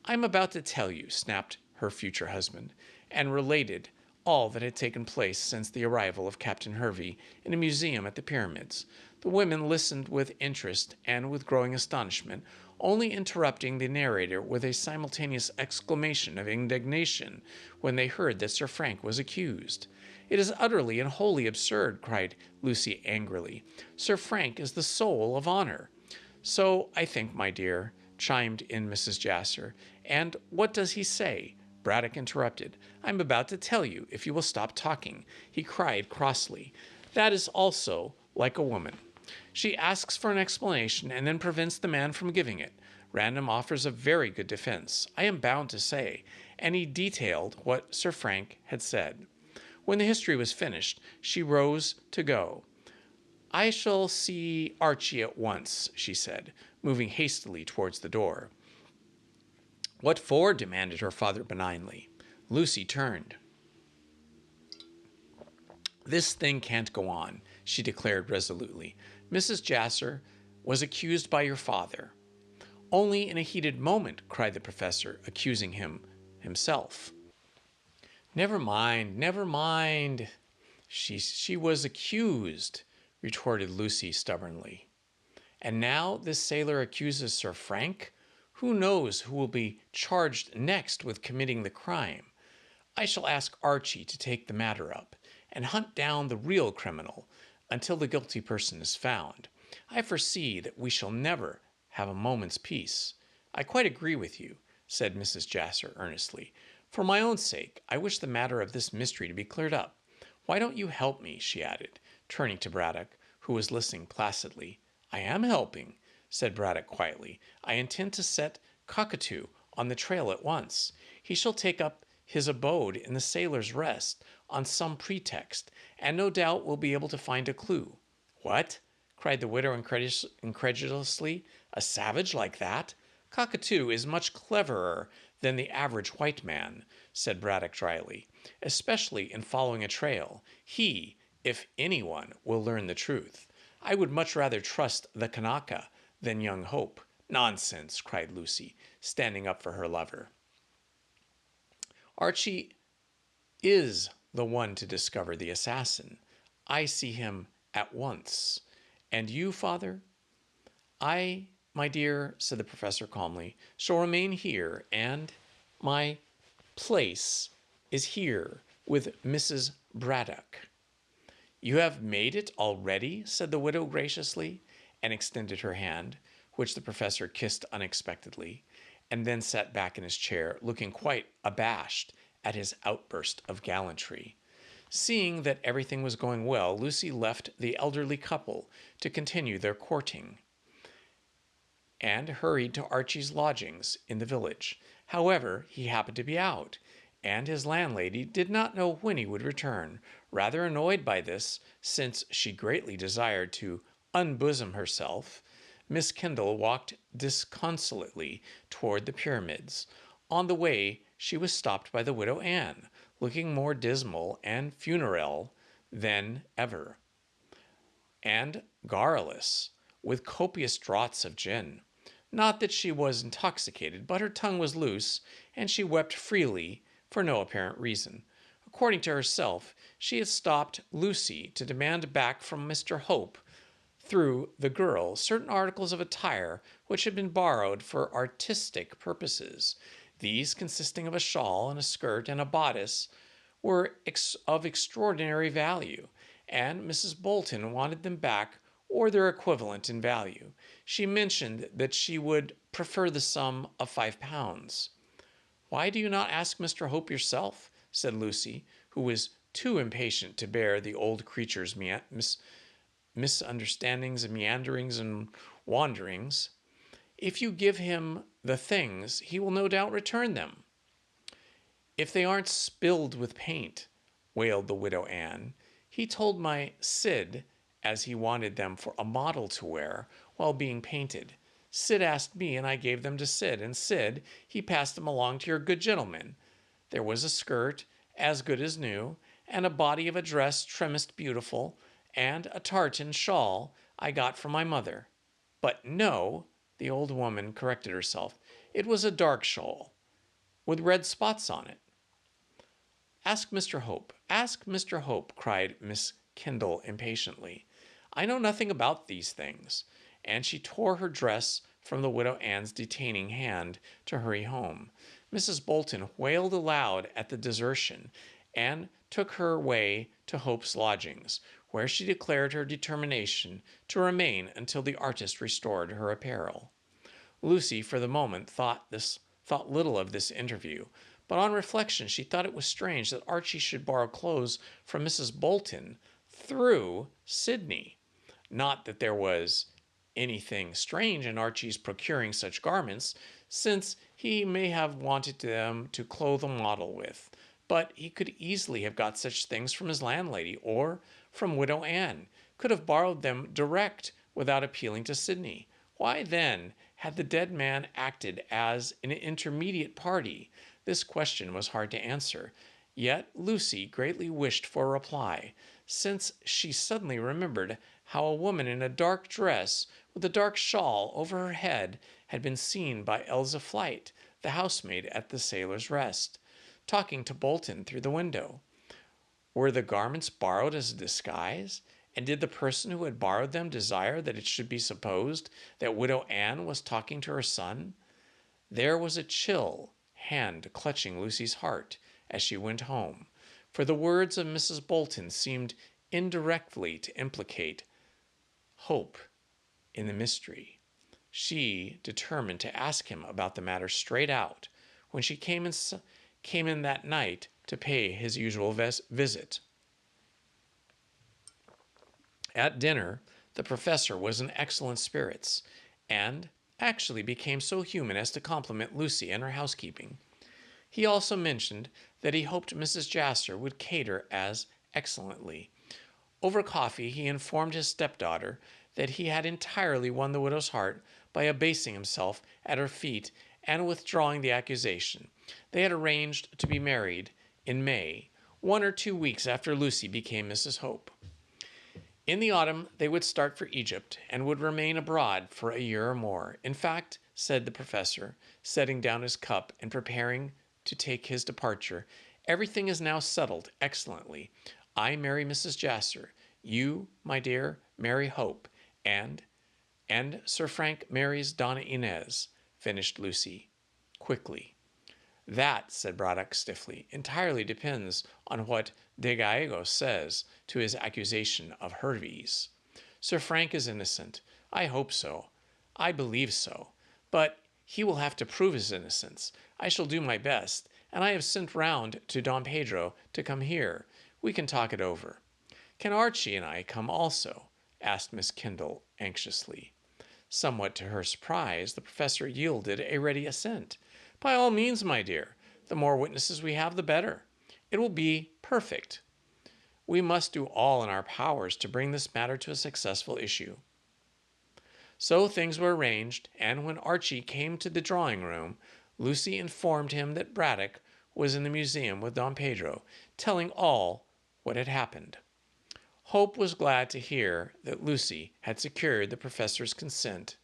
I am about to tell you, snapped her future husband, and related all that had taken place since the arrival of Captain Hervey in a museum at the Pyramids. The women listened with interest and with growing astonishment, only interrupting the narrator with a simultaneous exclamation of indignation when they heard that Sir Frank was accused. It is utterly and wholly absurd, cried Lucy angrily. Sir Frank is the soul of honor. So I think, my dear, chimed in Mrs. Jasser. And what does he say? Braddock interrupted. I'm about to tell you, if you will stop talking, he cried crossly. That is also like a woman. She asks for an explanation and then prevents the man from giving it. Random offers a very good defense, I am bound to say, and he detailed what Sir Frank had said. When the history was finished, she rose to go. I shall see Archie at once, she said, moving hastily towards the door. What for? Demanded her father benignly. Lucy turned. This thing can't go on, she declared resolutely. Mrs. Jasser was accused by your father. Only in a heated moment, cried the professor, accusing him himself. Never mind. She was accused, retorted Lucy stubbornly. And now this sailor accuses Sir Frank? Who knows who will be charged next with committing the crime? I shall ask Archie to take the matter up and hunt down the real criminal until the guilty person is found. I foresee that we shall never have a moment's peace. I quite agree with you, said Mrs. Jasser earnestly. For my own sake, I wish the matter of this mystery to be cleared up. Why don't you help me? She added, turning to Braddock, who was listening placidly. I am helping, said Braddock quietly. I intend to set Cockatoo on the trail at once. He shall take up his abode in the Sailor's Rest on some pretext, and no doubt will be able to find a clue. What? Cried the widow incredulously. A savage like that? Cockatoo is much cleverer than the average white man, said Braddock dryly, especially in following a trail. He, if anyone, will learn the truth. I would much rather trust the Kanaka than young Hope. Nonsense, cried Lucy, standing up for her lover. Archie is the one to discover the assassin. I see him at once. And you, Father? I, my dear, said the professor calmly, shall remain here, and my place is here with Mrs. Braddock. You have made it already, said the widow graciously, and extended her hand, which the professor kissed unexpectedly, and then sat back in his chair, looking quite abashed at his outburst of gallantry. Seeing that everything was going well, Lucy left the elderly couple to continue their courting. and hurried to Archie's lodgings in the village. However, he happened to be out, and his landlady did not know when he would return. Rather annoyed by this, since she greatly desired to unbosom herself, Miss Kendall walked disconsolately toward the pyramids. On the way, she was stopped by the widow Anne, looking more dismal and funereal than ever, and garrulous, with copious draughts of gin. Not that she was intoxicated, but her tongue was loose, and she wept freely for no apparent reason. According to herself, she had stopped Lucy to demand back from Mr. Hope, through the girl, certain articles of attire which had been borrowed for artistic purposes. These, consisting of a shawl and a skirt and a bodice, were of extraordinary value, and Mrs. Bolton wanted them back or their equivalent in value. She mentioned that she would prefer the sum of £5. "Why do you not ask Mr. Hope yourself?" said Lucy, who was too impatient to bear the old creature's misunderstandings and meanderings and wanderings. "If you give him the things, he will no doubt return them." "If they aren't spilled with paint," wailed the widow Anne. "He told my Sid as he wanted them for a model to wear while being painted. Sid asked me, and I gave them to Sid, and Sid, he passed them along to your good gentleman. There was a skirt, as good as new, and a body of a dress trimmest beautiful, and a tartan shawl I got from my mother. But no," the old woman corrected herself, "it was a dark shawl, with red spots on it." "Ask Mr. Hope, ask Mr. Hope," cried Miss Kendall impatiently. "I know nothing about these things." And she tore her dress from the widow Anne's detaining hand to hurry home. Mrs. Bolton wailed aloud at the desertion, and took her way to Hope's lodgings, where she declared her determination to remain until the artist restored her apparel. Lucy, for the moment, thought little of this interview, but on reflection she thought it was strange that Archie should borrow clothes from Mrs. Bolton through Sidney. Not that there was anything strange in Archie's procuring such garments, since he may have wanted them to clothe a model with, but he could easily have got such things from his landlady or from widow Anne, could have borrowed them direct without appealing to Sidney. Why, then, had the dead man acted as an intermediate party? This question was hard to answer. Yet Lucy greatly wished for a reply, since she suddenly remembered how a woman in a dark dress with a dark shawl over her head had been seen by Elza Flight, the housemaid at the Sailor's Rest, talking to Bolton through the window. Were the garments borrowed as a disguise? And did the person who had borrowed them desire that it should be supposed that widow Anne was talking to her son? There was a chill hand clutching Lucy's heart as she went home, for the words of Mrs. Bolton seemed indirectly to implicate Hope in the mystery. She determined to ask him about the matter straight out when she came in that night to pay his usual visit. At dinner, the professor was in excellent spirits, and actually became so human as to compliment Lucy and her housekeeping. He also mentioned that he hoped Mrs. Jasper would cater as excellently. Over coffee, he informed his stepdaughter that he had entirely won the widow's heart by abasing himself at her feet and withdrawing the accusation. They had arranged to be married in May, 1 or 2 weeks after Lucy became Mrs. Hope. In the autumn, they would start for Egypt and would remain abroad for a year or more. In fact, said the professor, setting down his cup and preparing to take his departure, everything is now settled excellently. I marry Mrs. Jasper. You, my dear, marry Hope. And Sir Frank marries Donna Inez, finished Lucy quickly. That, said Braddock stiffly, entirely depends on what De Gallegos says to his accusation of Hervey's. Sir Frank is innocent. I hope so. I believe so. But he will have to prove his innocence. I shall do my best, and I have sent round to Don Pedro to come here. We can talk it over. Can Archie and I come also? Asked Miss Kendall anxiously. Somewhat to her surprise, the professor yielded a ready assent. By all means, my dear. The more witnesses we have, the better. It will be perfect. We must do all in our powers to bring this matter to a successful issue. So things were arranged, and when Archie came to the drawing room, Lucy informed him that Braddock was in the museum with Don Pedro, telling all what had happened. Hope was glad to hear that Lucy had secured the professor's consent,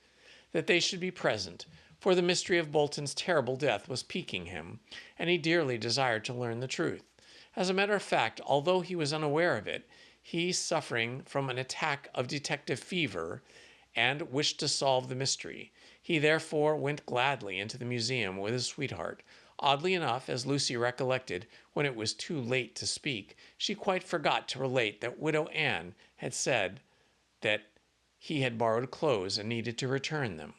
that they should be present, for the mystery of Bolton's terrible death was piquing him, and he dearly desired to learn the truth. As a matter of fact, although he was unaware of it, he suffering from an attack of detective fever and wished to solve the mystery. He therefore went gladly into the museum with his sweetheart. Oddly enough, as Lucy recollected, when it was too late to speak, she quite forgot to relate that Widow Anne had said that he had borrowed clothes and needed to return them.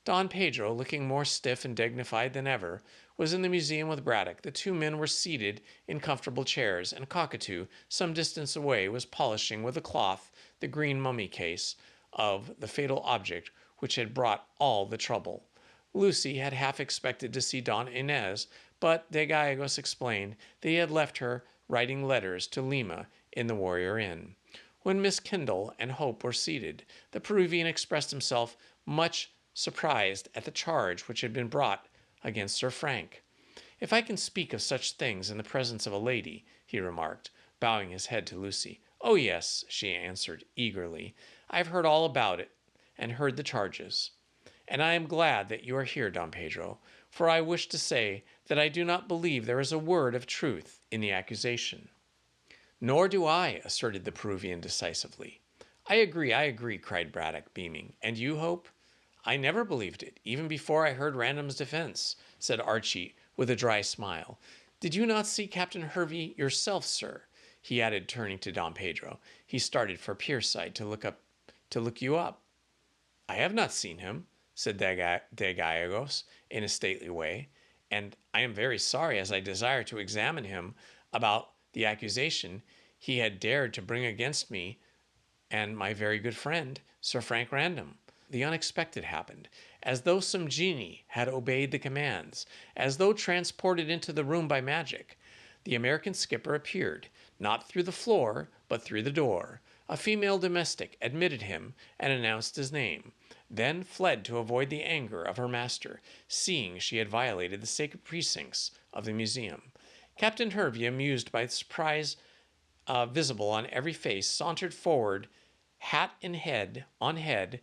Don Pedro, looking more stiff and dignified than ever, was in the museum with Braddock. The two men were seated in comfortable chairs, and Cockatoo, some distance away, was polishing with a cloth the green mummy case of the fatal object which had brought all the trouble. Lucy had half expected to see Don Inez, but De Gallegos explained that he had left her writing letters to Lima in the Warrior Inn. When Miss Kendall and Hope were seated, the Peruvian expressed himself much surprised at the charge which had been brought against Sir Frank. If I can speak of such things in the presence of a lady, he remarked, bowing his head to Lucy. Oh, yes, she answered eagerly. I have heard all about it and heard the charges. And I am glad that you are here, Don Pedro, for I wish to say that I do not believe there is a word of truth in the accusation. Nor do I, asserted the Peruvian decisively. I agree, cried Braddock, beaming. And you, Hope? I never believed it, even before I heard Random's defense, said Archie with a dry smile. Did you not see Captain Hervey yourself, sir? He added, turning to Don Pedro. He started for Pierside to look you up. I have not seen him, said De Gallegos in a stately way, and I am very sorry, as I desire to examine him about the accusation he had dared to bring against me and my very good friend, Sir Frank Random. The unexpected happened, as though some genie had obeyed the commands, as though transported into the room by magic. The American skipper appeared, not through the floor, but through the door. A female domestic admitted him and announced his name, then fled to avoid the anger of her master, seeing she had violated the sacred precincts of the museum. Captain Hervey, amused by the surprise visible on every face, sauntered forward, hat on head,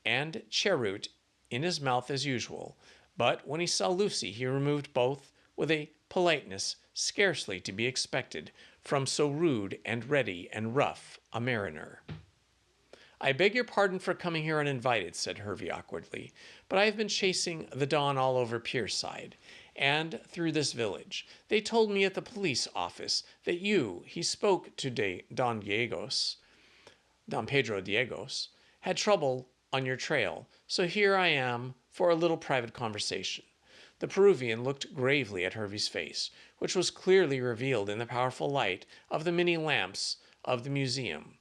and cheroot in his mouth as usual. But when he saw Lucy, he removed both with a politeness scarcely to be expected from so rude and ready and rough a mariner. I beg your pardon for coming here uninvited, said Hervey awkwardly, but I have been chasing the Don all over Pierside and through this village. They told me at the police office that he spoke to Don Pedro Diegos, had trouble on your trail, so here I am for a little private conversation. The Peruvian looked gravely at Hervey's face, which was clearly revealed in the powerful light of the many lamps of the museum,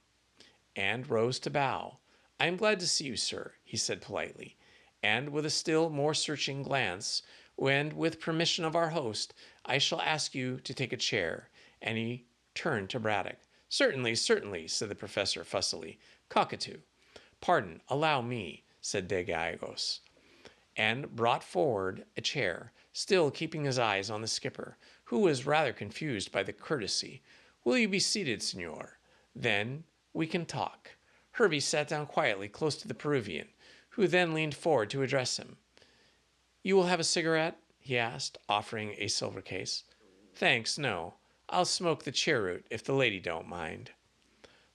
and rose to bow. I am glad to see you, sir, he said politely, and with a still more searching glance, and with permission of our host, I shall ask you to take a chair, and he turned to Braddock. Certainly, said the professor fussily. Cockatoo. Pardon, allow me, said De Gallegos, and brought forward a chair, still keeping his eyes on the skipper, who was rather confused by the courtesy. Will you be seated, senor? Then we can talk. Hervey sat down quietly close to the Peruvian, who then leaned forward to address him. You will have a cigarette? He asked, offering a silver case. Thanks, no. I'll smoke the cheroot if the lady don't mind.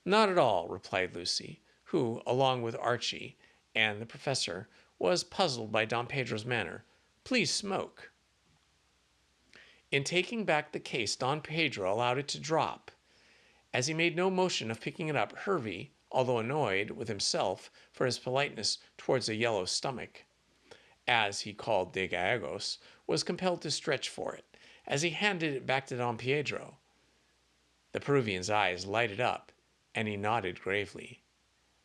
Not at all, replied Lucy, who, along with Archie and the professor, was puzzled by Don Pedro's manner. Please smoke. In taking back the case, Don Pedro allowed it to drop. As he made no motion of picking it up, Hervey, although annoyed with himself for his politeness towards a yellow stomach, as he called De Gallegos, was compelled to stretch for it. As he handed it back to Don Pedro, the Peruvian's eyes lighted up, and he nodded gravely.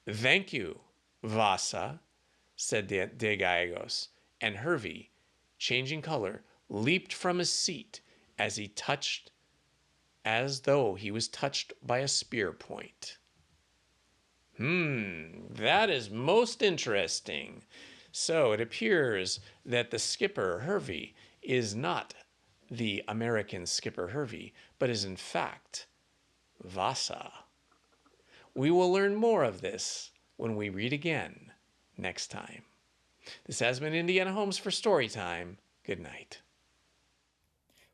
Thank you, Vasa. said De Gallegos, and Hervey, changing color, leaped from his seat as though he was touched by a spear point. That is most interesting. So it appears that the skipper, Hervey, is not the American skipper Hervey, but is in fact Vasa. We will learn more of this when we read again next time. This has been Indiana Homes for Storytime. Good night.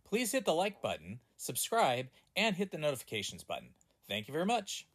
Please hit the like button, subscribe, and hit the notifications button. Thank you very much.